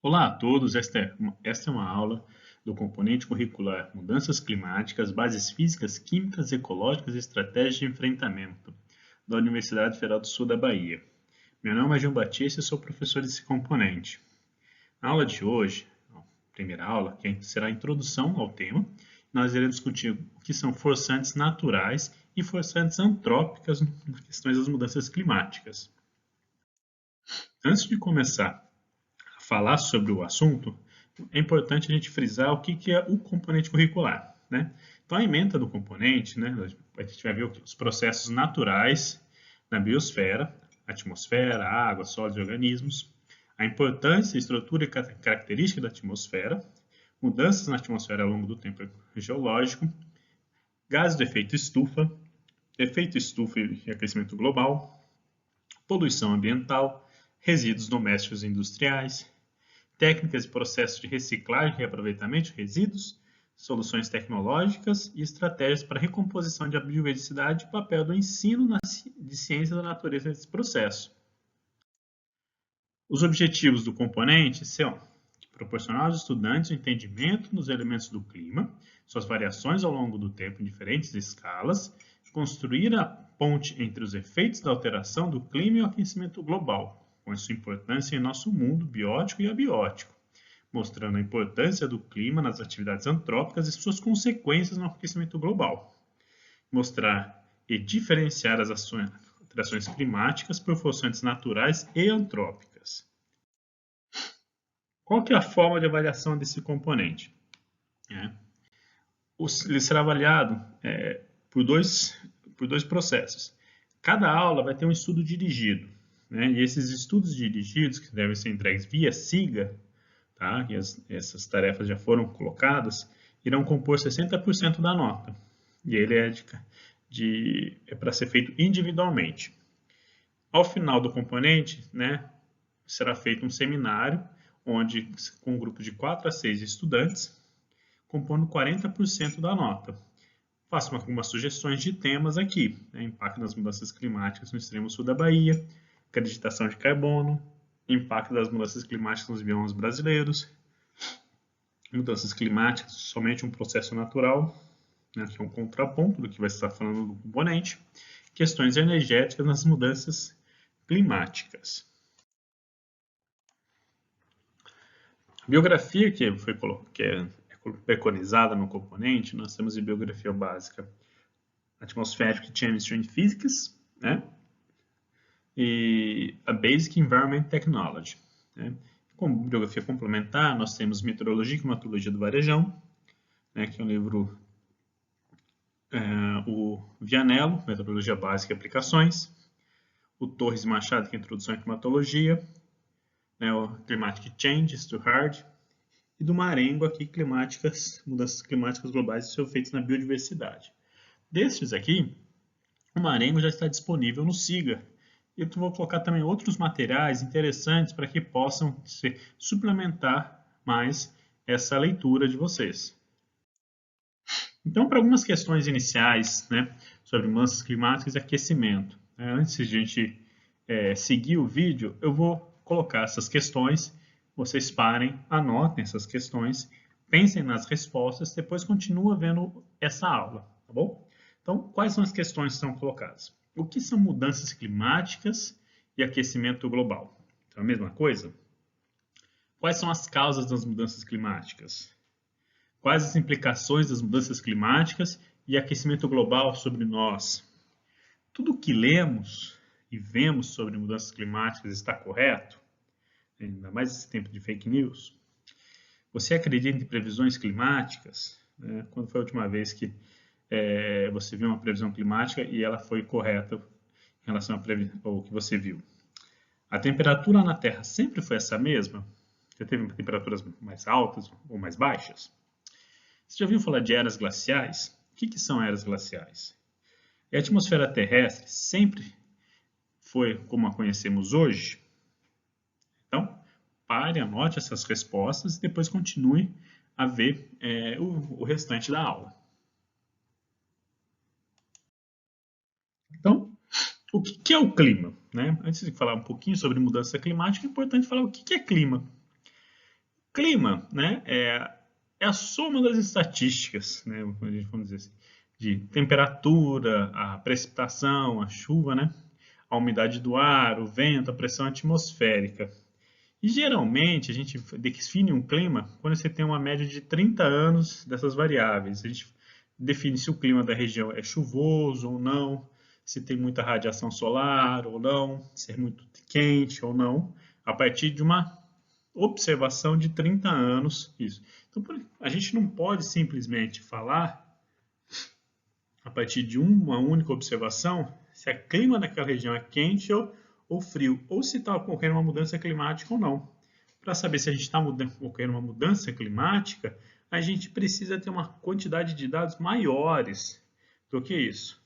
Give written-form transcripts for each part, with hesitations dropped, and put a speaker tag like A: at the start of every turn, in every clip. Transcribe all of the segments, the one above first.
A: Olá a todos, esta é uma aula do componente curricular Mudanças Climáticas, Bases Físicas, Químicas, Ecológicas e Estratégias de Enfrentamento, da Universidade Federal do Sul da Bahia. Meu nome é João Batista e sou professor desse componente. Na aula de hoje, a primeira aula, que será a introdução ao tema, nós iremos discutir o que são forçantes naturais e forçantes antrópicas nas questões das mudanças climáticas. Antes de começar falar sobre o assunto, é importante a gente frisar o que é o componente curricular, né? Então, a ementa do componente, né, a gente vai ver os processos naturais na biosfera, atmosfera, água, sólidos e organismos, a importância, estrutura e característica da atmosfera, mudanças na atmosfera ao longo do tempo geológico, gases do efeito estufa e aquecimento global, poluição ambiental, resíduos domésticos e industriais, técnicas e processos de reciclagem e reaproveitamento de resíduos, soluções tecnológicas e estratégias para recomposição de biodiversidade e papel do ensino de ciência da natureza nesse processo. Os objetivos do componente são proporcionar aos estudantes o entendimento dos elementos do clima, suas variações ao longo do tempo em diferentes escalas, construir a ponte entre os efeitos da alteração do clima e o aquecimento global, com sua importância em nosso mundo biótico e abiótico, mostrando a importância do clima nas atividades antrópicas e suas consequências no aquecimento global. Mostrar e diferenciar as alterações climáticas por forçantes naturais e antrópicas. Qual que é a forma de avaliação desse componente? Ele será avaliado por dois processos. Cada aula vai ter um estudo dirigido, né? E esses estudos dirigidos, que devem ser entregues via SIGA, tá? E essas tarefas já foram colocadas, irão compor 60% da nota. E ele é para ser feito individualmente. Ao final do componente, né, será feito um seminário, onde com um grupo de 4 a 6 estudantes, compondo 40% da nota. Faço algumas sugestões de temas aqui, né? Impacto das mudanças climáticas no extremo sul da Bahia, acreditação de carbono, impacto das mudanças climáticas nos biomas brasileiros, mudanças climáticas, somente um processo natural, né, que é um contraponto do que vai estar falando do componente, questões energéticas nas mudanças climáticas. A biografia que é preconizada no componente, nós temos a biografia básica Atmospheric Chemistry and Physics, né? E a Basic Environment Technology, né? Como bibliografia complementar, nós temos Meteorologia e Climatologia do Varejão, né, que é um livro, o Vianello, Meteorologia Básica e Aplicações, o Torres Machado, que é Introdução à Climatologia, né, o Climatic Changes to Hard, e do Marengo, aqui, Mudanças Climáticas Globais e seus efeitos na biodiversidade. Destes aqui, o Marengo já está disponível no SIGA. Eu vou colocar também outros materiais interessantes para que possam suplementar mais essa leitura de vocês. Então, para algumas questões iniciais, né, sobre mudanças climáticas e aquecimento, né, antes de a gente seguir o vídeo, eu vou colocar essas questões, vocês parem, anotem essas questões, pensem nas respostas, depois continua vendo essa aula, tá bom? Então, quais são as questões que são colocadas? O que são mudanças climáticas e aquecimento global? Então, a mesma coisa? Quais são as causas das mudanças climáticas? Quais as implicações das mudanças climáticas e aquecimento global sobre nós? Tudo o que lemos e vemos sobre mudanças climáticas está correto? Ainda mais nesse tempo de fake news. Você acredita em previsões climáticas? Quando foi a última vez que você viu uma previsão climática e ela foi correta em relação ao que você viu? A temperatura na Terra sempre foi essa mesma? Você teve temperaturas mais altas ou mais baixas? Você já ouviu falar de eras glaciais? O que são eras glaciais? A atmosfera terrestre sempre foi como a conhecemos hoje? Então, pare, anote essas respostas e depois continue a ver o restante da aula. Então, o que é o clima? Né? Antes de falar um pouquinho sobre mudança climática, é importante falar o que é clima. clima, né, é a soma das estatísticas, né, vamos dizer assim, de temperatura, a precipitação, a chuva, né, a umidade do ar, o vento, a pressão atmosférica. E geralmente a gente define um clima quando você tem uma média de 30 anos dessas variáveis. A gente define se o clima da região é chuvoso ou não, se tem muita radiação solar ou não, se é muito quente ou não, a partir de uma observação de 30 anos. Isso. Então, a gente não pode simplesmente falar, a partir de uma única observação, se o clima daquela região é quente ou frio, ou se está ocorrendo uma mudança climática ou não. Para saber se a gente está ocorrendo uma mudança climática, a gente precisa ter uma quantidade de dados maiores do que isso.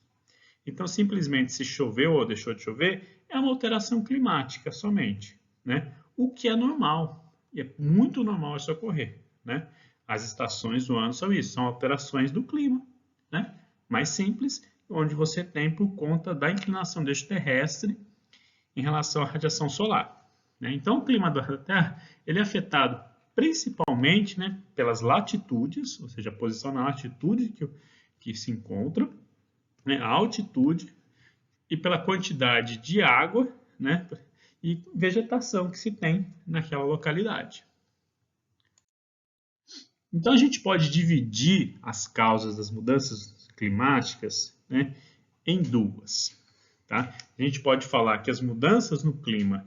A: Então, simplesmente se choveu ou deixou de chover, é uma alteração climática somente, né? O que é normal, e é muito normal isso ocorrer, né? As estações do ano são isso, são alterações do clima, né? Mais simples, onde você tem por conta da inclinação do eixo terrestre em relação à radiação solar, né? Então, o clima da Terra ele é afetado principalmente, né, pelas latitudes, ou seja, a posição na latitude que se encontra, né, a altitude e pela quantidade de água, né, e vegetação que se tem naquela localidade. Então a gente pode dividir as causas das mudanças climáticas, né, em duas. Tá? A gente pode falar que as mudanças no clima,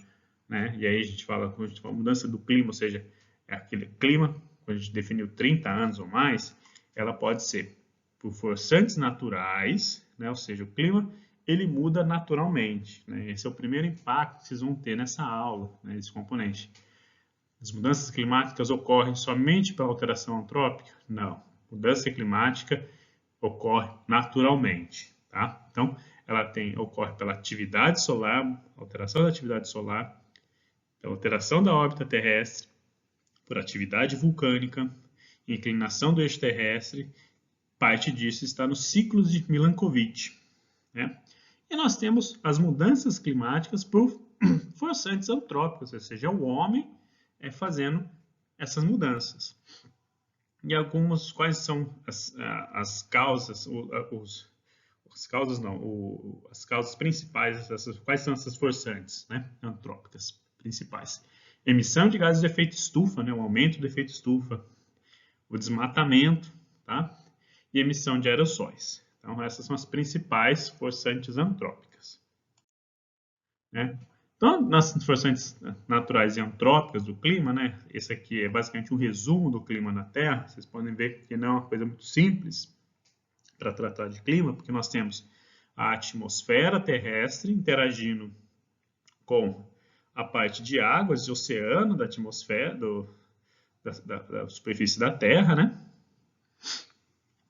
A: né, e aí a gente fala, quando a gente fala mudança do clima, ou seja, é aquele clima, quando a gente definiu 30 anos ou mais, ela pode ser por forçantes naturais, né, ou seja, o clima ele muda naturalmente. Né? Esse é o primeiro impacto que vocês vão ter nessa aula, né, esse componente. As mudanças climáticas ocorrem somente pela alteração antrópica? Não. Mudança climática ocorre naturalmente. Tá? Então, ela ocorre pela atividade solar, alteração da atividade solar, pela alteração da órbita terrestre, por atividade vulcânica, inclinação do eixo terrestre. Parte disso está nos ciclos de Milankovitch. Né? E nós temos as mudanças climáticas por forçantes antrópicos, ou seja, o homem fazendo essas mudanças. E quais são as causas, as causas principais, quais são essas forçantes, né, antrópicas principais? Emissão de gases de efeito estufa, né, o aumento do efeito estufa, o desmatamento, tá? E emissão de aerossóis. Então, essas são as principais forçantes antrópicas. Né? Então, nas forçantes naturais e antrópicas do clima, né, esse aqui é basicamente um resumo do clima na Terra. Vocês podem ver que não é uma coisa muito simples para tratar de clima, porque nós temos a atmosfera terrestre interagindo com a parte de águas de oceano da atmosfera, da superfície da Terra, né?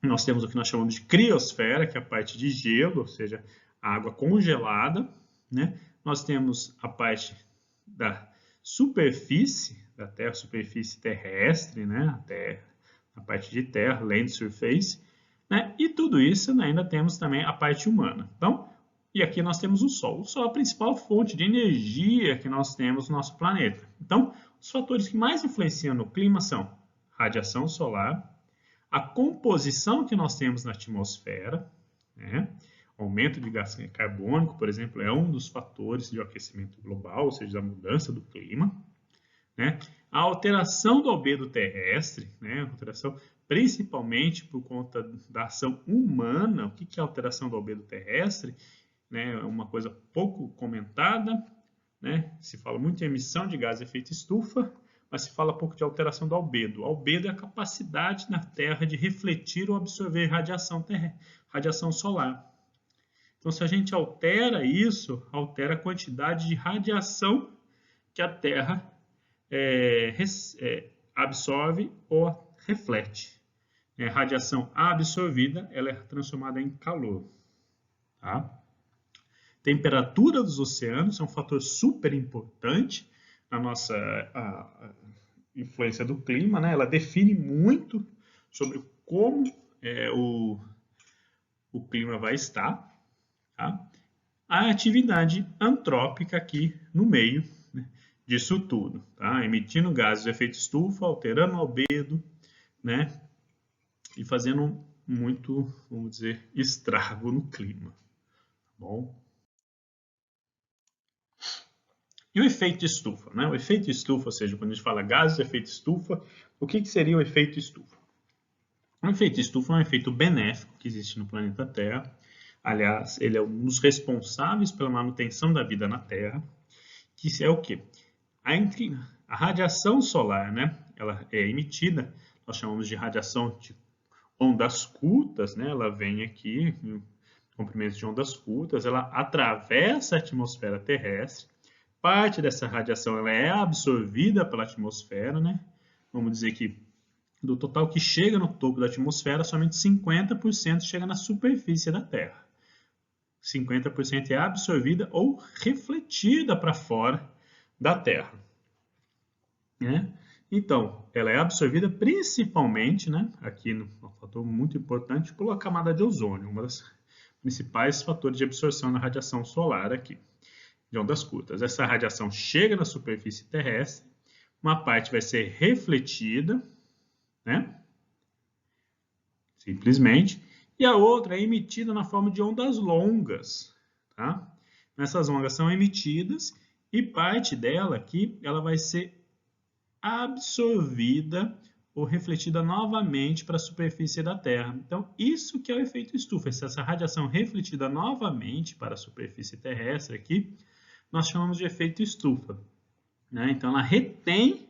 A: Nós temos o que nós chamamos de criosfera, que é a parte de gelo, ou seja, a água congelada, né? Nós temos a parte da superfície da Terra, superfície terrestre, né? A parte de terra, land surface, né? E tudo isso, né, ainda temos também a parte humana. Então, e aqui nós temos o Sol. O Sol é a principal fonte de energia que nós temos no nosso planeta. Então, os fatores que mais influenciam no clima são radiação solar, a composição que nós temos na atmosfera, né? Aumento de gás carbônico, por exemplo, é um dos fatores de aquecimento global, ou seja, da mudança do clima, né? A alteração do albedo terrestre, né? Alteração principalmente por conta da ação humana. O que é a alteração do albedo terrestre? Né? É uma coisa pouco comentada, né? Se fala muito em emissão de gás de efeito estufa, mas se fala pouco de alteração do albedo. O albedo é a capacidade na Terra de refletir ou absorver radiação solar. Então, se a gente altera isso, altera a quantidade de radiação que a Terra absorve ou reflete. Radiação absorvida, ela é transformada em calor. Tá? Temperatura dos oceanos é um fator super importante na nossa influência do clima, né? Ela define muito sobre como o clima vai estar. Tá? A atividade antrópica aqui no meio, né? disso tudo, tá? Emitindo gases de efeito estufa, alterando o albedo, né? E fazendo muito, vamos dizer, estrago no clima, tá bom? E o efeito estufa, né? O efeito estufa, ou seja, quando a gente fala gases de efeito estufa, o que seria o efeito estufa? O efeito estufa é um efeito benéfico que existe no planeta Terra. Aliás, ele é um dos responsáveis pela manutenção da vida na Terra, que é o quê? A radiação solar, né? Ela é emitida, nós chamamos de radiação de ondas curtas, né? Ela vem aqui, em comprimentos de ondas curtas, ela atravessa a atmosfera terrestre. Parte dessa radiação ela é absorvida pela atmosfera, né? Vamos dizer que do total que chega no topo da atmosfera, somente 50% chega na superfície da Terra. 50% é absorvida ou refletida para fora da Terra. Né? Então, ela é absorvida principalmente, né, aqui no fator muito importante, pela camada de ozônio, um dos principais fatores de absorção da radiação solar aqui, de ondas curtas. Essa radiação chega na superfície terrestre, uma parte vai ser refletida, né, simplesmente, e a outra é emitida na forma de ondas longas. Tá? Essas ondas são emitidas e parte dela aqui ela vai ser absorvida ou refletida novamente para a superfície da Terra. Então, isso que é o efeito estufa. Essa radiação refletida novamente para a superfície terrestre aqui, nós chamamos de efeito estufa. Né? Então, ela retém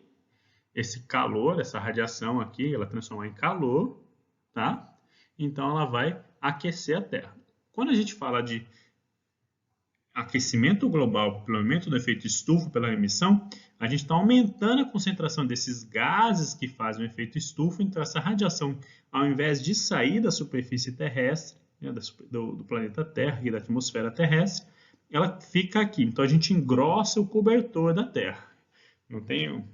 A: esse calor, essa radiação aqui, ela transforma em calor, tá? Então, ela vai aquecer a Terra. Quando a gente fala de aquecimento global pelo aumento do efeito estufa pela emissão, a gente está aumentando a concentração desses gases que fazem o efeito estufa, então essa radiação, ao invés de sair da superfície terrestre, né, do planeta Terra e da atmosfera terrestre, ela fica aqui. Então a gente engrossa o cobertor da Terra. Não tem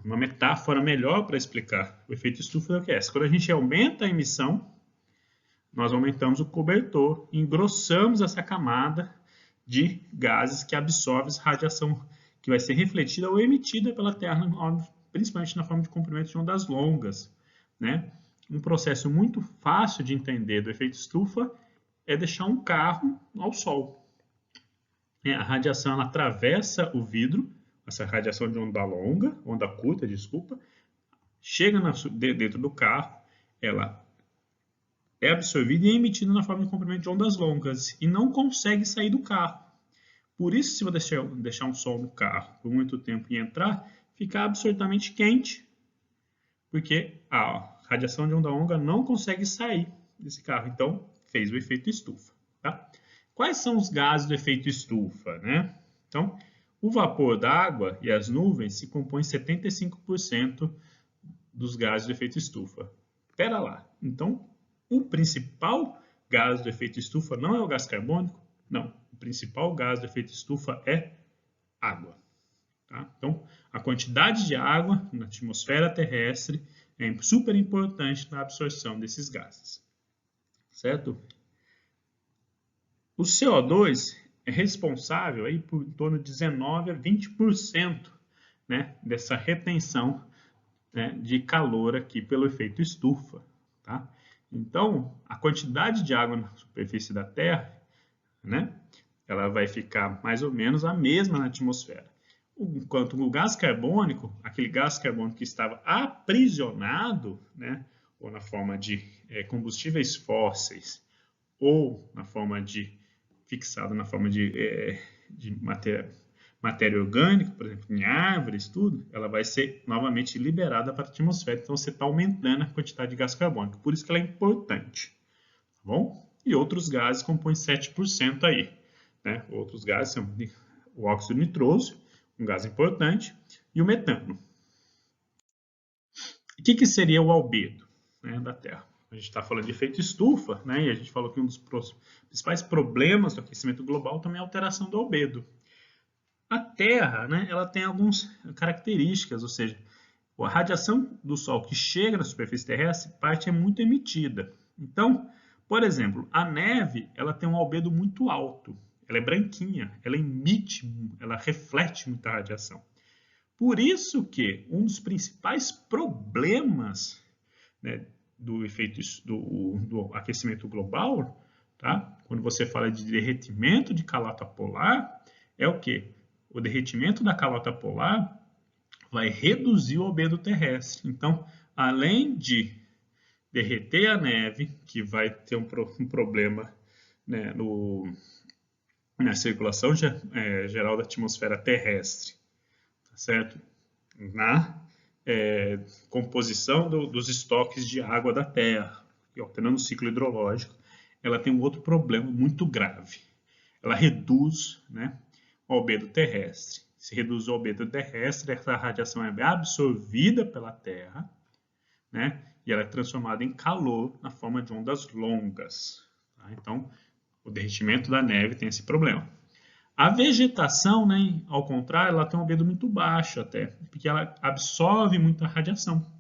A: uma metáfora melhor para explicar o efeito estufa do que essa. Quando a gente aumenta a emissão, nós aumentamos o cobertor, engrossamos essa camada de gases que absorvem radiação que vai ser refletida ou emitida pela Terra, principalmente na forma de comprimentos de ondas longas. Né? Um processo muito fácil de entender do efeito estufa é deixar um carro ao sol. A radiação ela atravessa o vidro, essa radiação de onda curta, desculpa, chega dentro do carro, ela é absorvida e é emitida na forma de comprimento de ondas longas e não consegue sair do carro. Por isso, se você deixar um sol no carro por muito tempo e entrar, fica absolutamente quente, porque a radiação de onda longa não consegue sair desse carro. Então, fez o efeito estufa. Tá? Quais são os gases do efeito estufa? Né? Então, o vapor d'água e as nuvens se compõem 75% dos gases do efeito estufa. Espera lá. Então, o principal gás do efeito estufa não é o gás carbônico? Não. O principal gás do efeito estufa é água. Tá? Então, a quantidade de água na atmosfera terrestre é super importante na absorção desses gases. Certo? O CO2 é responsável aí por em torno de 19 a 20%, né, dessa retenção, né, de calor aqui pelo efeito estufa. Tá? Então, a quantidade de água na superfície da Terra, né, ela vai ficar mais ou menos a mesma na atmosfera. Enquanto o gás carbônico, aquele gás carbônico que estava aprisionado, né, ou na forma de combustíveis fósseis, ou na forma de fixado na forma de matéria orgânica, por exemplo, em árvores, tudo, ela vai ser novamente liberada para a atmosfera. Então, você está aumentando a quantidade de gás carbônico. Por isso que ela é importante. Tá bom? E outros gases compõem 7% aí. Né? Outros gases são o óxido nitroso, um gás importante, e o metano. O que seria o albedo, né, da Terra? A gente está falando de efeito estufa, né, e a gente falou que um dos principais problemas do aquecimento global também é a alteração do albedo. A Terra, né, ela tem algumas características, ou seja, a radiação do Sol que chega na superfície terrestre, parte é muito emitida. Então, por exemplo, a neve ela tem um albedo muito alto, ela é branquinha, ela emite, ela reflete muita radiação. Por isso que um dos principais problemas, né, do efeito do aquecimento global, tá? Quando você fala de derretimento de calota polar, é o quê? O derretimento da calota polar vai reduzir o albedo terrestre. Então, além de derreter a neve, que vai ter um problema, né, na circulação geral da atmosfera terrestre, tá certo? Na composição dos estoques de água da Terra, e alterando o ciclo hidrológico, ela tem um outro problema muito grave. Ela reduz, né, o albedo terrestre. Se reduz o albedo terrestre, essa radiação é absorvida pela Terra, né, e ela é transformada em calor na forma de ondas longas. Tá? Então, o derretimento da neve tem esse problema. A vegetação, né, ao contrário, ela tem um albedo muito baixo até, porque ela absorve muita radiação,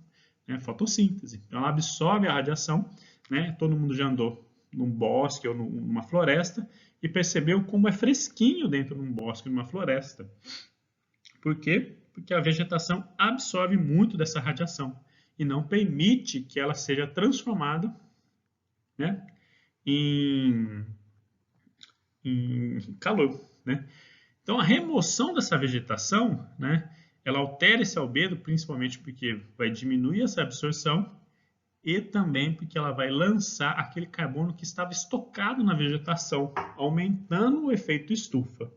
A: né, fotossíntese. Então, ela absorve a radiação, né, todo mundo já andou num bosque ou numa floresta e percebeu como é fresquinho dentro de um bosque, numa floresta. Por quê? Porque a vegetação absorve muito dessa radiação e não permite que ela seja transformada, né, em calor, né? Então, a remoção dessa vegetação, né, ela altera esse albedo, principalmente porque vai diminuir essa absorção e também porque ela vai lançar aquele carbono que estava estocado na vegetação, aumentando o efeito estufa.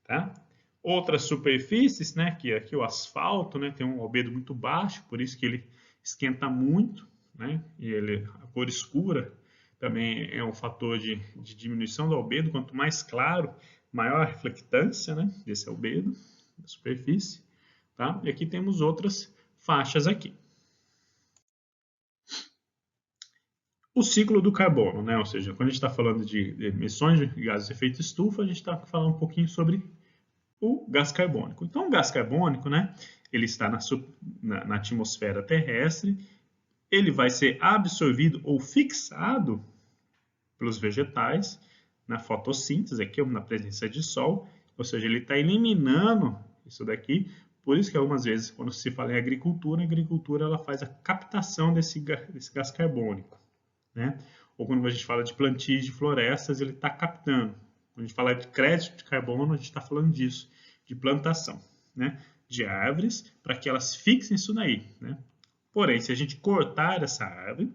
A: Tá? Outras superfícies, né, que aqui o asfalto, né, tem um albedo muito baixo, por isso que ele esquenta muito, né, e a cor escura também é um fator de diminuição do albedo. Quanto mais claro, maior a reflectância, né, desse albedo da superfície. Tá? E aqui temos outras faixas aqui. O ciclo do carbono, né? Ou seja, quando a gente está falando de emissões de gases de efeito estufa, a gente está falando um pouquinho sobre o gás carbônico. Então, o gás carbônico, né, ele está na atmosfera terrestre, ele vai ser absorvido ou fixado pelos vegetais na fotossíntese, aqui na presença de sol, ou seja, ele está eliminando isso daqui. Por isso que algumas vezes, quando se fala em agricultura, a agricultura ela faz a captação desse gás carbônico, né? Ou quando a gente fala de plantios de florestas, ele está captando. Quando a gente fala de crédito de carbono, a gente está falando disso, de plantação, né, de árvores, para que elas fixem isso daí, né? Porém, se a gente cortar essa árvore,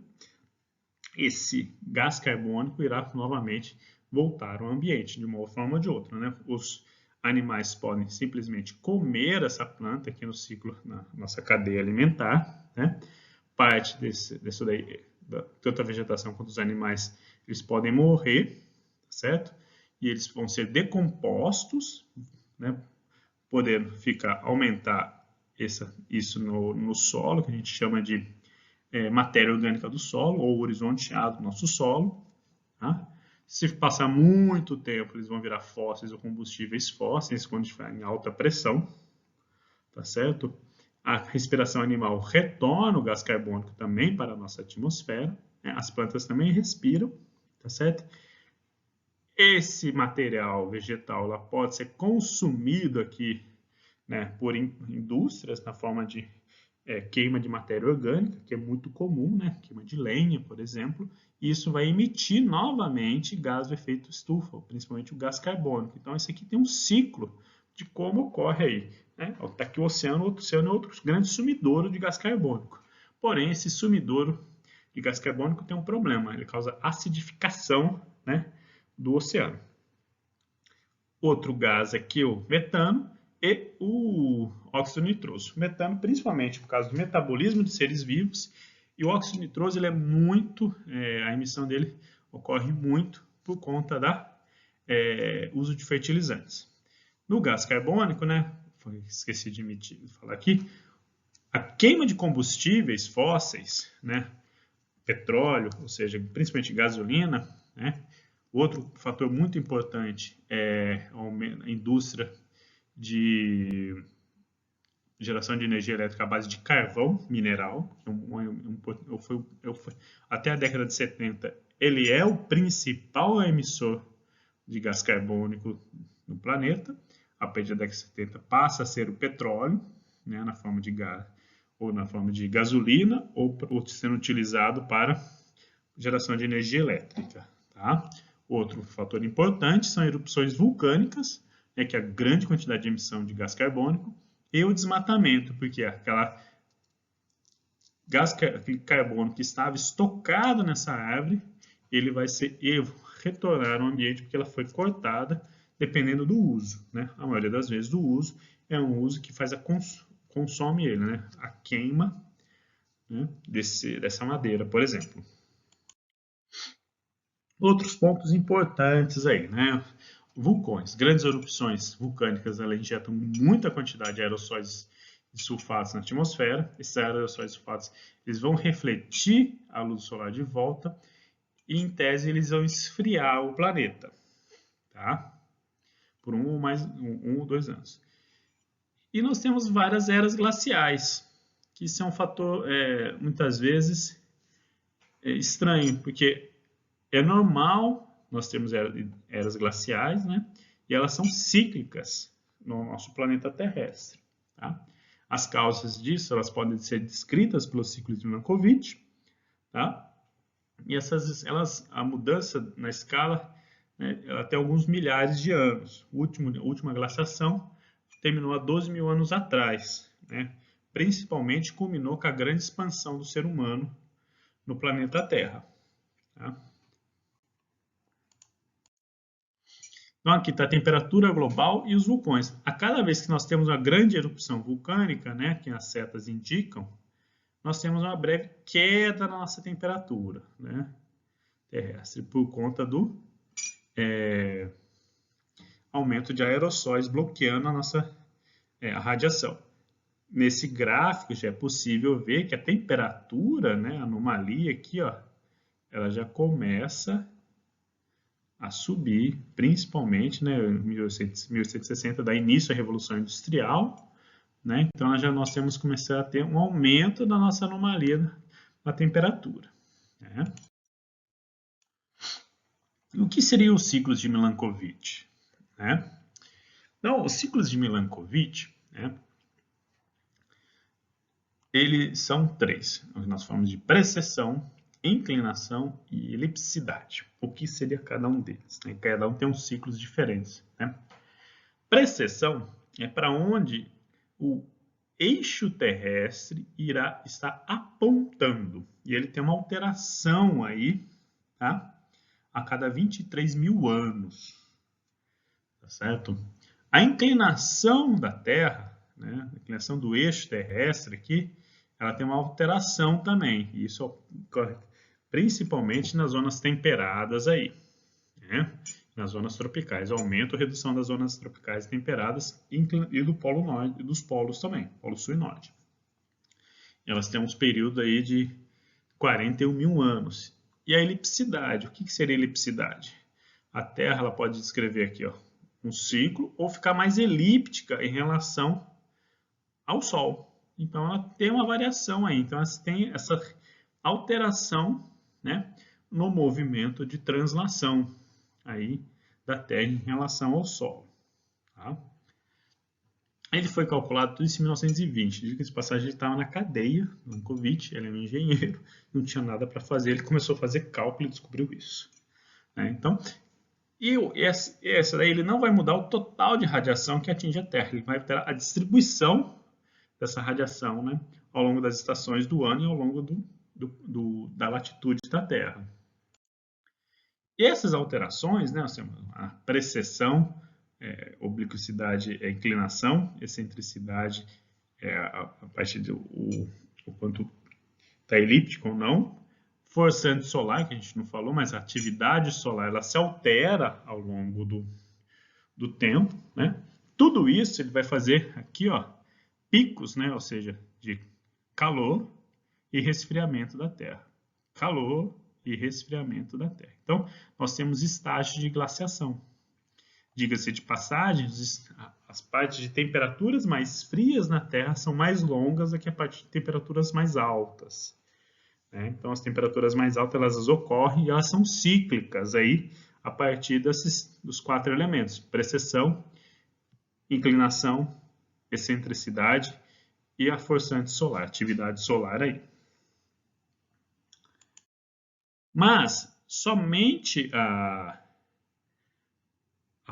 A: esse gás carbônico irá novamente voltar ao ambiente, de uma forma ou de outra, né? Os animais podem simplesmente comer essa planta aqui no ciclo, na nossa cadeia alimentar, né? Parte disso daí, tanto a vegetação quanto os animais, eles podem morrer, certo? E eles vão ser decompostos, né? Podendo aumentar isso no solo, que a gente chama de matéria orgânica do solo, ou horizonteado do nosso solo. Tá? Se passar muito tempo, eles vão virar fósseis ou combustíveis fósseis, quando estiver em alta pressão, tá certo? A respiração animal retorna o gás carbônico também para a nossa atmosfera, né? As plantas também respiram, tá certo? Esse material vegetal lá pode ser consumido aqui, né, por indústrias na forma de queima de matéria orgânica, que é muito comum, né, queima de lenha, por exemplo, e isso vai emitir novamente gás do efeito estufa, principalmente o gás carbônico. Então, esse aqui tem um ciclo de como ocorre aí. Né? Está aqui o oceano é outro grande sumidouro de gás carbônico. Porém, esse sumidouro de gás carbônico tem um problema, ele causa acidificação, né, do oceano. Outro gás aqui, o metano e o óxido nitroso. O metano, principalmente por causa do metabolismo de seres vivos, e o óxido nitroso ele é muito, a emissão dele ocorre muito por conta da uso de fertilizantes. No gás carbônico, né, esqueci de falar aqui, a queima de combustíveis fósseis, né, petróleo, ou seja, principalmente gasolina, né, outro fator muito importante é a indústria de geração de energia elétrica à base de carvão mineral. Até a década de 70, ele é o principal emissor de gás carbônico no planeta. A partir da década de 70 passa a ser o petróleo, né, na forma de gás, ou na forma de gasolina, ou sendo utilizado para geração de energia elétrica. Tá? Outro fator importante são erupções vulcânicas, né, que é a grande quantidade de emissão de gás carbônico, e o desmatamento, porque aquele carbono que estava estocado nessa árvore, ele vai retornar ao ambiente porque ela foi cortada, dependendo do uso. Né? A maioria das vezes do uso é um uso que consome ele, né? A queima, né, dessa madeira, por exemplo. Outros pontos importantes aí, né? Vulcões, grandes erupções vulcânicas, elas injetam muita quantidade de aerossóis de sulfatos na atmosfera. Esses aerossóis de sulfatos, eles vão refletir a luz solar de volta e, em tese, eles vão esfriar o planeta, tá? Por um ou 2 anos. E nós temos várias eras glaciais, que isso é um fator, muitas vezes, estranho, porque é normal nós termos eras glaciais, né? E elas são cíclicas no nosso planeta terrestre. Tá? As causas disso, elas podem ser descritas pelo ciclo de Milankovitch, tá? E a mudança na escala, né, ela tem alguns milhares de anos. A última glaciação terminou há 12 mil anos atrás, né? Principalmente culminou com a grande expansão do ser humano no planeta Terra. Tá? Então, aqui está a temperatura global e os vulcões. A cada vez que nós temos uma grande erupção vulcânica, né, que as setas indicam, nós temos uma breve queda na nossa temperatura, né, terrestre, por conta do aumento de aerossóis bloqueando a radiação. Nesse gráfico já é possível ver que a temperatura, né, a anomalia aqui, ó, ela já começa a subir, principalmente, né, em 1860, dá início à Revolução Industrial, né, então nós temos que começar a ter um aumento da nossa anomalia na temperatura. Né. O que seriam os ciclos de Milankovitch? Né? Então, os ciclos de Milankovitch, né, eles são 3. Nós falamos de precessão, inclinação e elipsidade. O que seria cada um deles? Né? Cada um tem uns ciclos diferentes. Né? Precessão é para onde o eixo terrestre irá estar apontando. E ele tem uma alteração aí, tá? A cada 23 mil anos. Tá certo? A inclinação da Terra, né? A inclinação do eixo terrestre aqui, ela tem uma alteração também. Isso ocorre principalmente nas zonas temperadas aí, né? Nas zonas tropicais, aumento ou redução das zonas tropicais temperadas e do polo norte, e dos polos também, polo sul e norte. Elas têm uns períodos aí de 41 mil anos. E a elipsidade, o que seria elipsidade? A Terra ela pode descrever aqui, ó, um ciclo ou ficar mais elíptica em relação ao Sol. Então ela tem uma variação aí, então ela tem essa alteração, né, no movimento de translação aí da Terra em relação ao Sol. Tá? Ele foi calculado tudo isso em 1920. Diga de passagem, ele estava na cadeia, Milankovitch, ele é um engenheiro, não tinha nada para fazer, ele começou a fazer cálculo e descobriu isso. Né? Então, essa daí ele não vai mudar o total de radiação que atinge a Terra, ele vai ter a distribuição dessa radiação, né, ao longo das estações do ano e ao longo da latitude da Terra. E essas alterações, né, a precessão, obliquidade é inclinação, excentricidade é a partir do o quanto está elíptico ou não, força antissolar, que a gente não falou, mas a atividade solar ela se altera ao longo do tempo, né? Tudo isso ele vai fazer aqui, ó, picos, né, ou seja, de calor e resfriamento da Terra. Calor e resfriamento da Terra. Então, nós temos estágios de glaciação. Diga-se de passagem, as partes de temperaturas mais frias na Terra são mais longas do que a parte de temperaturas mais altas. Né? Então, as temperaturas mais altas elas ocorrem e elas são cíclicas aí, a partir dos 4 elementos: precessão, inclinação, excentricidade e a forçante solar, atividade solar aí. Mas somente a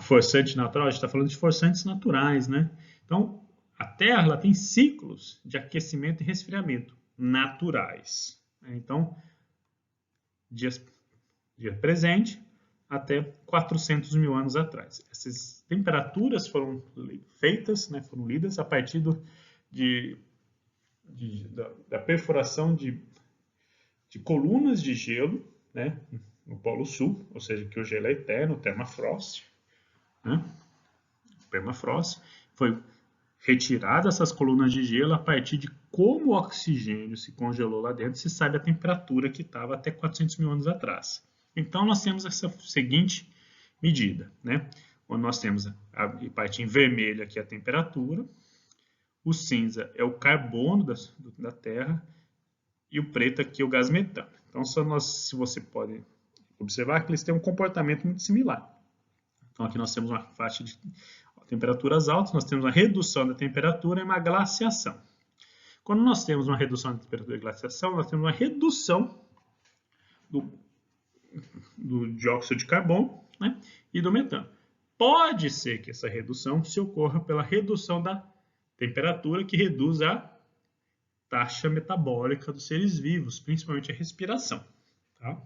A: forçante natural, a gente está falando de forçantes naturais, né? Então, a Terra ela tem ciclos de aquecimento e resfriamento naturais. Então, dia presente até 400 mil anos atrás. Essas temperaturas foram feitas, né, foram lidas a partir da perfuração de colunas de gelo, né, no Polo Sul, ou seja, que o gelo é eterno, o permafrost, né, permafrost, foi retirada essas colunas de gelo a partir de como o oxigênio se congelou lá dentro, se sabe a temperatura que estava até 400 mil anos atrás. Então, nós temos essa seguinte medida, né? Onde nós temos a parte em vermelho aqui a temperatura, o cinza é o carbono da Terra e o preto aqui é o gás metano. Então, se você pode observar que eles têm um comportamento muito similar. Então, aqui nós temos uma faixa de temperaturas altas, nós temos uma redução da temperatura e uma glaciação. Quando nós temos uma redução da temperatura e glaciação, nós temos uma redução do dióxido de carbono, né, e do metano. Pode ser que essa redução se ocorra pela redução da temperatura, que reduz a taxa metabólica dos seres vivos, principalmente a respiração. Tá?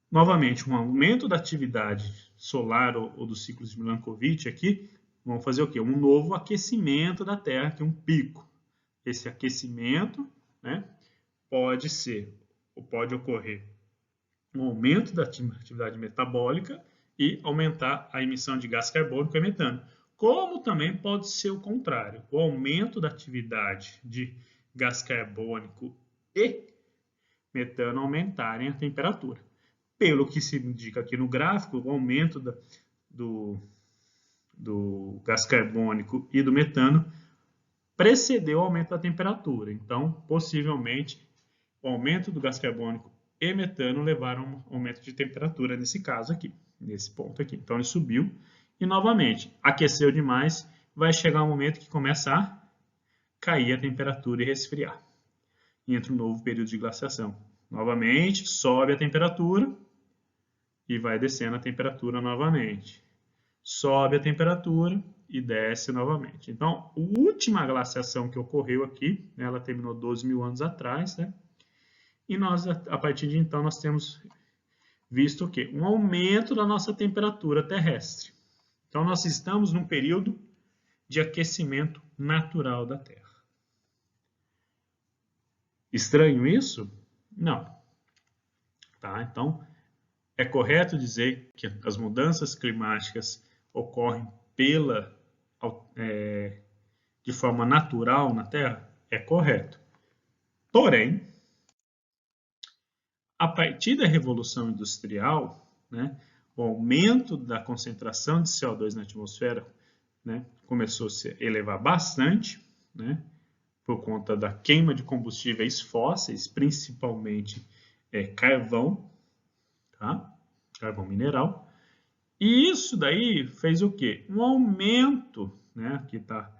A: Novamente, um aumento da atividade solar ou dos ciclos de Milankovitch aqui, vão fazer o quê? Um novo aquecimento da Terra, que é um pico. Esse aquecimento, né, pode ocorrer um aumento da atividade metabólica e aumentar a emissão de gás carbônico e metano. Como também pode ser o contrário, o aumento da atividade de gás carbônico e metano aumentarem a temperatura. Pelo que se indica aqui no gráfico, o aumento do gás carbônico e do metano precedeu o aumento da temperatura. Então, possivelmente, o aumento do gás carbônico e metano levaram a um aumento de temperatura nesse caso aqui, nesse ponto aqui. Então, ele subiu e, novamente, aqueceu demais, vai chegar um momento que começa a cair a temperatura e resfriar. E entra um novo período de glaciação. Novamente, sobe a temperatura e vai descendo a temperatura novamente. Sobe a temperatura e desce novamente. Então, a última glaciação que ocorreu aqui, né, ela terminou 12 mil anos atrás, né? E nós, a partir de então, nós temos visto o quê? Um aumento da nossa temperatura terrestre. Então, nós estamos num período de aquecimento natural da Terra. Estranho isso? Não. Tá? Então, é correto dizer que as mudanças climáticas ocorrem de forma natural na Terra? É correto. Porém, a partir da Revolução Industrial, né, o aumento da concentração de CO2 na atmosfera, né, começou a se elevar bastante, né, por conta da queima de combustíveis fósseis, principalmente carvão, tá? Carvão mineral. E isso daí fez o quê? Um aumento, né? Aqui está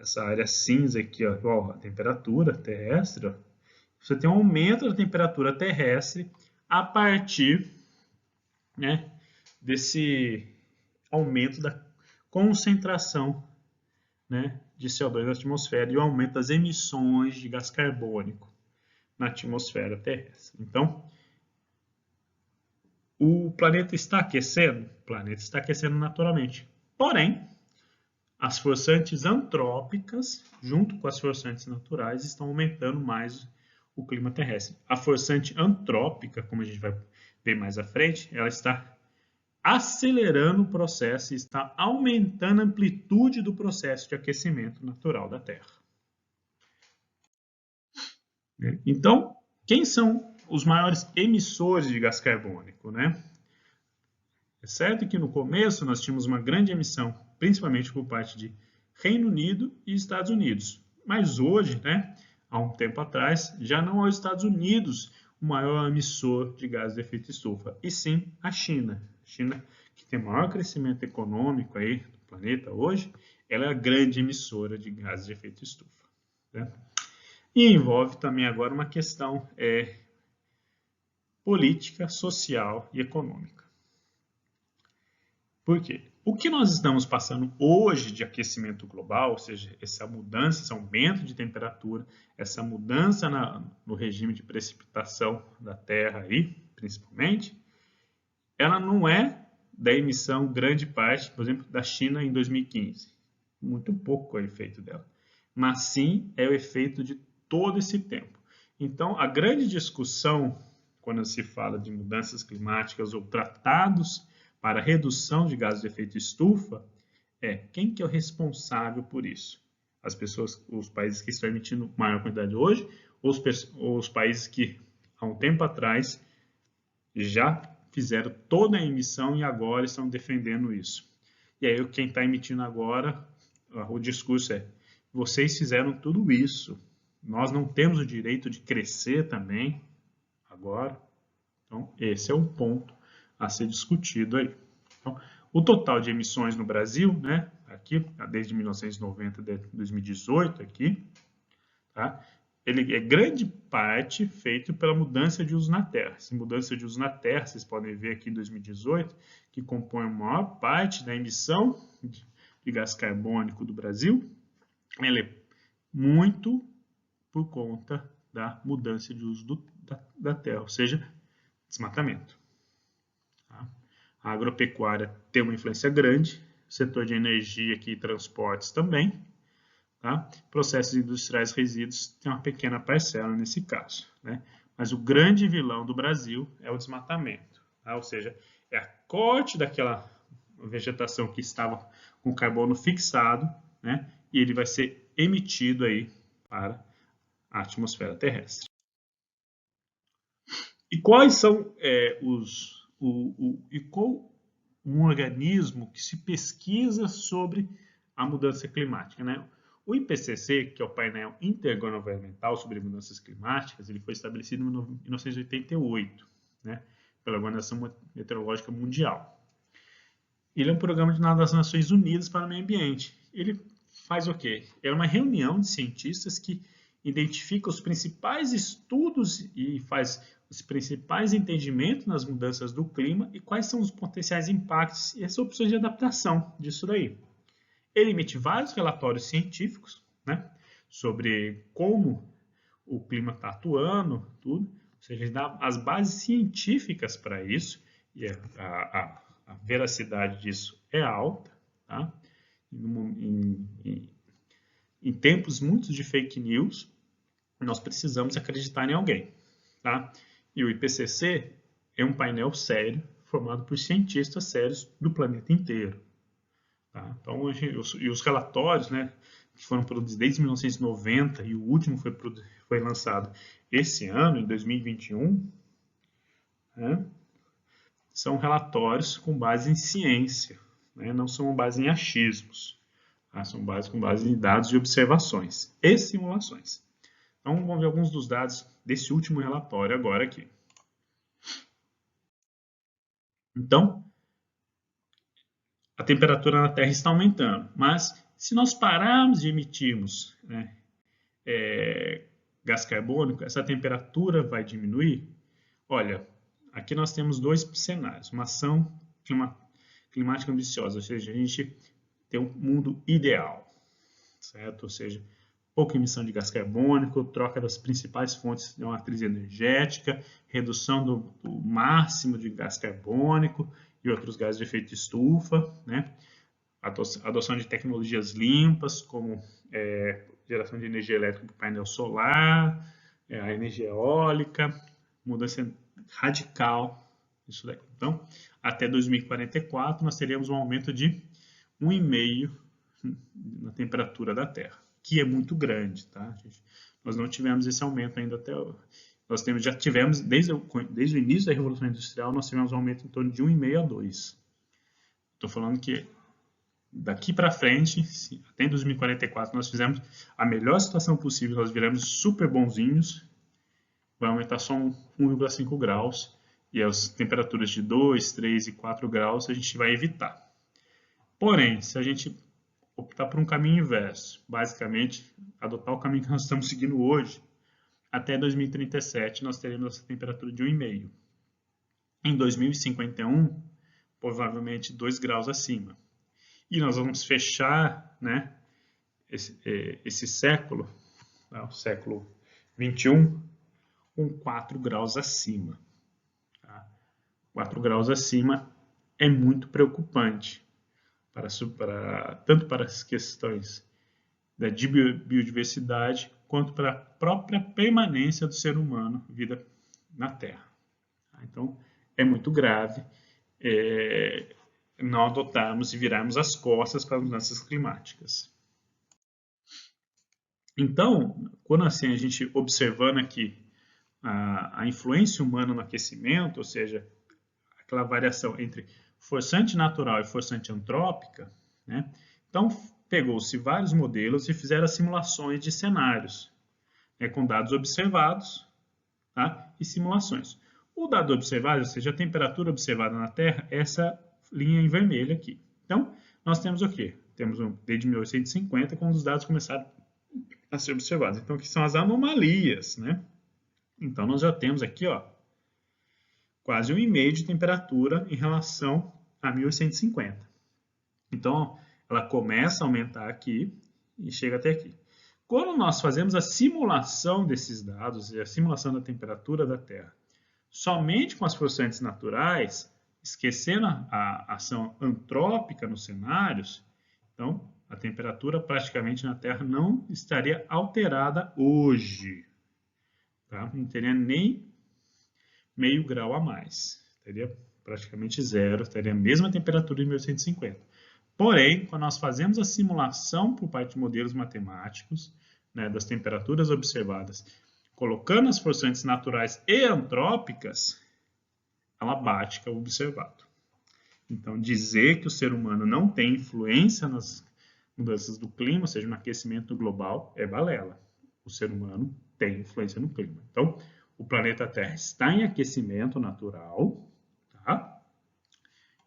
A: essa área cinza aqui, ó, a temperatura terrestre. Ó. Você tem um aumento da temperatura terrestre a partir, né, desse aumento da concentração, né, de CO2 na atmosfera e o aumento das emissões de gás carbônico na atmosfera terrestre. Então, o planeta está aquecendo? O planeta está aquecendo naturalmente. Porém, as forçantes antrópicas, junto com as forçantes naturais, estão aumentando mais o clima terrestre. A forçante antrópica, como a gente vai ver mais à frente, ela está acelerando o processo e está aumentando a amplitude do processo de aquecimento natural da Terra. Então, quem são os maiores emissores de gás carbônico, né? É certo que no começo nós tínhamos uma grande emissão, principalmente por parte de Reino Unido e Estados Unidos. Mas hoje, né, há um tempo atrás, já não é os Estados Unidos o maior emissor de gases de efeito estufa, e sim a China. A China, que tem o maior crescimento econômico aí do planeta hoje, ela é a grande emissora de gases de efeito estufa, né? E envolve também agora uma questão política, social e econômica. Por quê? O que nós estamos passando hoje de aquecimento global, ou seja, essa mudança, esse aumento de temperatura, essa mudança no regime de precipitação da Terra aí, principalmente, ela não é da emissão grande parte, por exemplo, da China em 2015. Muito pouco é o efeito dela. Mas sim é o efeito de todo esse tempo. Então, a grande discussão, quando se fala de mudanças climáticas ou tratados para redução de gases de efeito estufa, quem que é o responsável por isso? As pessoas, os países que estão emitindo maior quantidade hoje, ou os países que, há um tempo atrás, já fizeram toda a emissão e agora estão defendendo isso. E aí quem está emitindo agora, o discurso é: vocês fizeram tudo isso, nós não temos o direito de crescer também agora. Então esse é um ponto a ser discutido aí. Então, o total de emissões no Brasil, né, aqui desde 1990 até 2018 aqui, tá? Ele é grande parte feito pela mudança de uso na Terra. Essa mudança de uso na Terra, vocês podem ver aqui em 2018, que compõe a maior parte da emissão de gás carbônico do Brasil, ela é muito por conta da mudança de uso da terra, ou seja, desmatamento. Tá? A agropecuária tem uma influência grande, o setor de energia aqui, e transportes também. Tá? Processos industriais resíduos tem uma pequena parcela nesse caso, né? Mas o grande vilão do Brasil é o desmatamento, tá? Ou seja, é a corte daquela vegetação que estava com carbono fixado, né? E ele vai ser emitido aí para a atmosfera terrestre. E quais são qual um organismo que se pesquisa sobre a mudança climática, né? O IPCC, que é o painel intergovernamental sobre mudanças climáticas, ele foi estabelecido em 1988, né, pela Organização Meteorológica Mundial. Ele é um programa das Nações Unidas para o Meio Ambiente. Ele faz o quê? É uma reunião de cientistas que identifica os principais estudos e faz os principais entendimentos nas mudanças do clima e quais são os potenciais impactos e as opções de adaptação disso daí. Ele emite vários relatórios científicos, né, sobre como o clima está atuando, tudo. Ou seja, ele dá as bases científicas para isso, e a veracidade disso é alta. Tá? Em tempos muitos de fake news, nós precisamos acreditar em alguém. Tá? E o IPCC é um painel sério, formado por cientistas sérios do planeta inteiro. Tá? Então, os relatórios, né, que foram produzidos desde 1990 e o último foi lançado esse ano, em 2021, né, são relatórios com base em ciência, né, não são com base em achismos, tá? São com base em dados e observações e simulações. Então, vamos ver alguns dos dados desse último relatório agora aqui. Então, a temperatura na Terra está aumentando, mas se nós pararmos de emitirmos, né, gás carbônico, essa temperatura vai diminuir? Olha, aqui nós temos dois cenários, uma ação climática ambiciosa, ou seja, a gente tem um mundo ideal, certo? Ou seja, pouca emissão de gás carbônico, troca das principais fontes de matriz energética, redução do máximo de gás carbônico e outros gases de efeito estufa, né? Adoção de tecnologias limpas, como geração de energia elétrica por painel solar, a energia eólica, mudança radical isso daí. Então, até 2044, nós teríamos um aumento de 1,5 na temperatura da Terra, que é muito grande, tá, gente? Nós não tivemos esse aumento ainda até... já tivemos, desde o início da Revolução Industrial, nós tivemos um aumento em torno de 1,5 a 2. Estou falando que daqui para frente, até 2044, nós fizemos a melhor situação possível, nós viramos super bonzinhos, vai aumentar só 1,5 graus, e as temperaturas de 2, 3 e 4 graus a gente vai evitar. Porém, se a gente optar por um caminho inverso, basicamente adotar o caminho que nós estamos seguindo hoje, até 2037 nós teremos essa temperatura de 1,5. Em 2051, provavelmente 2 graus acima. E nós vamos fechar, né, esse século, o século 21, com 4 graus acima. Tá? 4 graus acima é muito preocupante, tanto para as questões da biodiversidade, quanto para a própria permanência do ser humano, vida na Terra. Então, é muito grave não adotarmos e virarmos as costas para as mudanças climáticas. Então, quando assim a gente observando aqui a influência humana no aquecimento, ou seja, aquela variação entre forçante natural e forçante antrópica, né? Então, pegou-se vários modelos e fizeram simulações de cenários, com dados observados, tá? E simulações. O dado observado, ou seja, a temperatura observada na Terra, é essa linha em vermelho aqui. Então, nós temos o quê? Temos desde 1850, quando os dados começaram a ser observados. Então, aqui são as anomalias, né? Então, nós já temos aqui, ó, quase 1,5 de temperatura em relação a 1850. Então, ela começa a aumentar aqui e chega até aqui. Quando nós fazemos a simulação desses dados e a simulação da temperatura da Terra, somente com as forçantes naturais, esquecendo a ação antrópica nos cenários, então a temperatura praticamente na Terra não estaria alterada hoje. Tá? Não teria nem meio grau a mais. Teria praticamente zero, teria a mesma temperatura de 1850. Porém, quando nós fazemos a simulação por parte de modelos matemáticos, né, das temperaturas observadas, colocando as forçantes naturais e antrópicas, ela bate com o observado. Então, dizer que o ser humano não tem influência nas mudanças do clima, ou seja, no aquecimento global, é balela. O ser humano tem influência no clima. Então, o planeta Terra está em aquecimento natural, tá?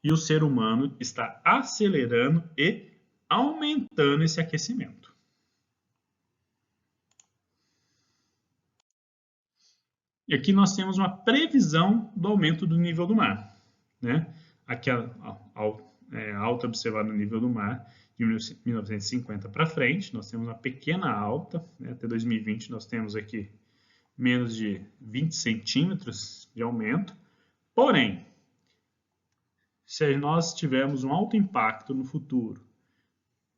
A: E o ser humano está acelerando e aumentando esse aquecimento. E aqui nós temos uma previsão do aumento do nível do mar, né? Aqui a alta observada no nível do mar de 1950 para frente, nós temos uma pequena alta, né? Até 2020 nós temos aqui menos de 20 centímetros de aumento. Porém, se nós tivermos um alto impacto no futuro,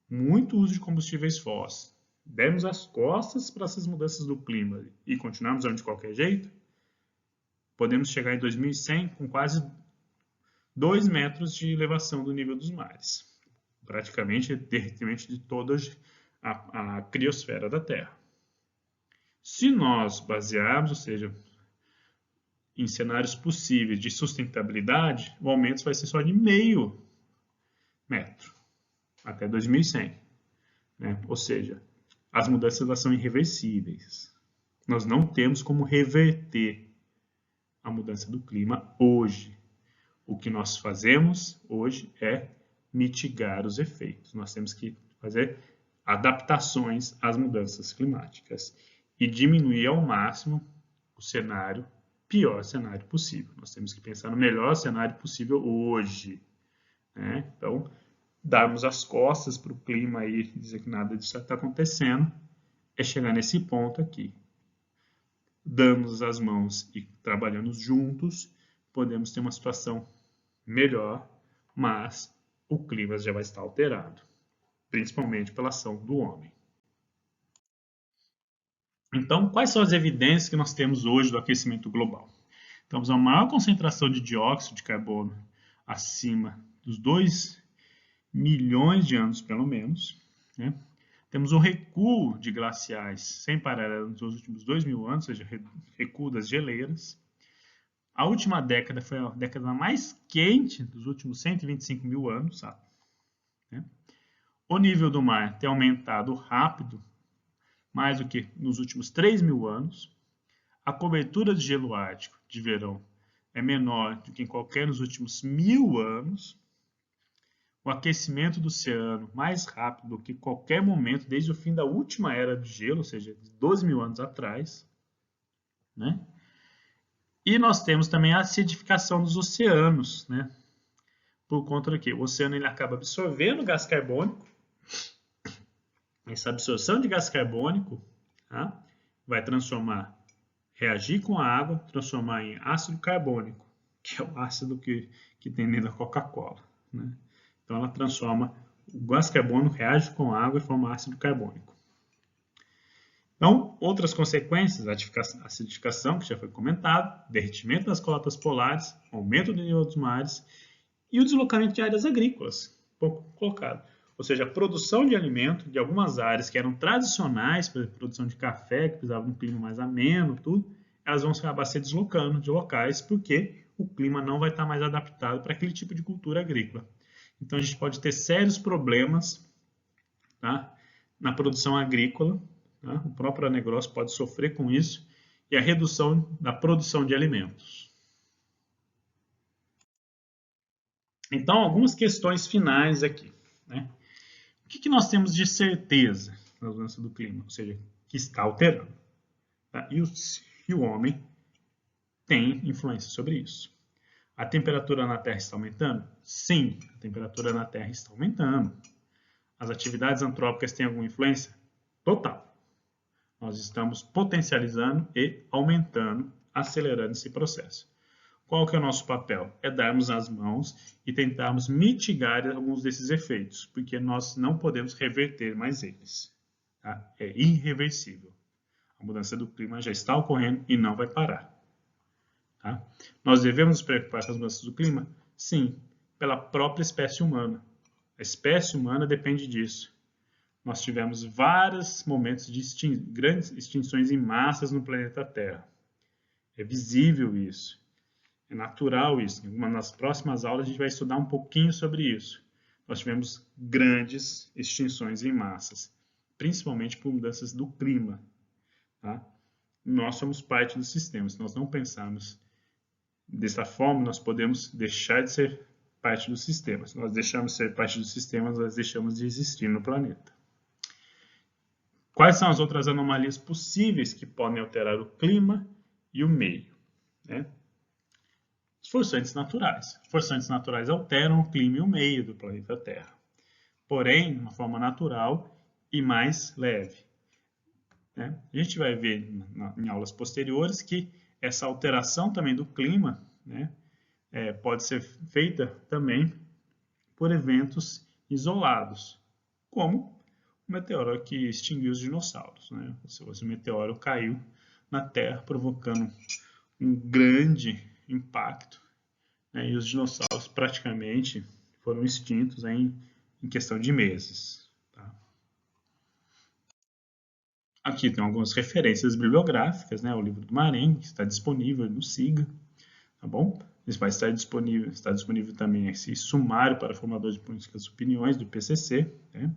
A: muito uso de combustíveis fósseis, dermos as costas para essas mudanças do clima e continuarmos de qualquer jeito, podemos chegar em 2100 com quase 2 metros de elevação do nível dos mares. Praticamente derretimento de toda a criosfera da Terra. Se nós basearmos, ou seja, em cenários possíveis de sustentabilidade, o aumento vai ser só de meio metro até 2100. Né? Ou seja, as mudanças são irreversíveis. Nós não temos como reverter a mudança do clima hoje. O que nós fazemos hoje é mitigar os efeitos. Nós temos que fazer adaptações às mudanças climáticas e diminuir ao máximo o pior cenário possível. Nós temos que pensar no melhor cenário possível hoje. Né? Então, darmos as costas para o clima e dizer que nada disso está acontecendo é chegar nesse ponto aqui. Dando as mãos e trabalhando juntos, podemos ter uma situação melhor, mas o clima já vai estar alterado, principalmente pela ação do homem. Então, quais são as evidências que nós temos hoje do aquecimento global? Temos a maior concentração de dióxido de carbono acima dos 2 milhões de anos, pelo menos. Né? Temos um recuo de glaciais sem paralelo nos últimos 2.000 anos, ou seja, recuo das geleiras. A última década foi a década mais quente dos últimos 125 mil anos. Sabe? Né? O nível do mar tem aumentado rápido, mais do que nos últimos 3.000 anos. A cobertura de gelo ártico de verão é menor do que em qualquer dos últimos 1.000 anos. o aquecimento do oceano mais rápido do que qualquer momento desde o fim da última era de gelo, ou seja, de 12 mil anos atrás, né? E nós temos também a acidificação dos oceanos, né? Por conta do que o oceano ele acaba absorvendo gás carbônico. Essa absorção de gás carbônico, tá, vai reagir com a água, transformar em ácido carbônico, que é o ácido que tem dentro da Coca-Cola, né? Então ela transforma, o gás carbônico reage com a água e forma ácido carbônico. Então, outras consequências, a acidificação, que já foi comentado, derretimento das calotas polares, aumento do nível dos mares e o deslocamento de áreas agrícolas, pouco colocado. Ou seja, a produção de alimento de algumas áreas que eram tradicionais para a produção de café, que precisavam de um clima mais ameno, tudo, elas vão acabar se deslocando de locais porque o clima não vai estar mais adaptado para aquele tipo de cultura agrícola. Então, a gente pode ter sérios problemas, tá, na produção agrícola. Tá? O próprio agronegócio pode sofrer com isso e a redução da produção de alimentos. Então, algumas questões finais aqui, né? O que nós temos de certeza na mudança do clima? Ou seja, que está alterando. Tá? E o homem tem influência sobre isso. A temperatura na Terra está aumentando? Sim, a temperatura na Terra está aumentando. As atividades antrópicas têm alguma influência? Total. Nós estamos potencializando e aumentando, acelerando esse processo. Qual que é o nosso papel? É darmos as mãos e tentarmos mitigar alguns desses efeitos, porque nós não podemos reverter mais eles. Tá? É irreversível. A mudança do clima já está ocorrendo e não vai parar. Tá? Nós devemos nos preocupar com as mudanças do clima? Sim, pela própria espécie humana. A espécie humana depende disso. Nós tivemos vários momentos de grandes extinções em massas no planeta Terra. É visível isso. É natural isso. Em uma das próximas aulas a gente vai estudar um pouquinho sobre isso. Nós tivemos grandes extinções em massas, principalmente por mudanças do clima. Tá? Nós somos parte do sistema. Se nós não pensarmos dessa forma, nós podemos deixar de ser parte do sistema. Se nós deixarmos de ser parte do sistema, nós deixamos de existir no planeta. Quais são as outras anomalias possíveis que podem alterar o clima e o meio? Né? Os forçantes naturais. Os forçantes naturais alteram o clima e o meio do planeta Terra, porém, de uma forma natural e mais leve. Né? A gente vai ver em aulas posteriores que essa alteração também do clima, né, pode ser feita também por eventos isolados, como o meteoro que extinguiu os dinossauros. Né? O meteoro caiu na Terra, provocando um grande impacto, né? E os dinossauros praticamente foram extintos em questão de meses. Tá? Aqui tem algumas referências bibliográficas, né? O livro do Marengo, que está disponível no SIGA, tá bom? Isso vai estar disponível, está disponível também esse sumário para formadores de políticas e opiniões do IPCC, né?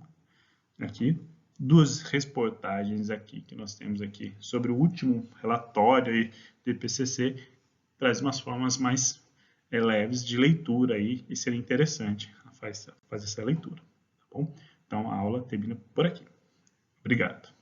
A: Aqui, duas reportagens aqui que nós temos aqui sobre o último relatório aí do IPCC, traz umas formas mais leves de leitura aí e seria interessante fazer essa leitura, tá bom? Então a aula termina por aqui. Obrigado.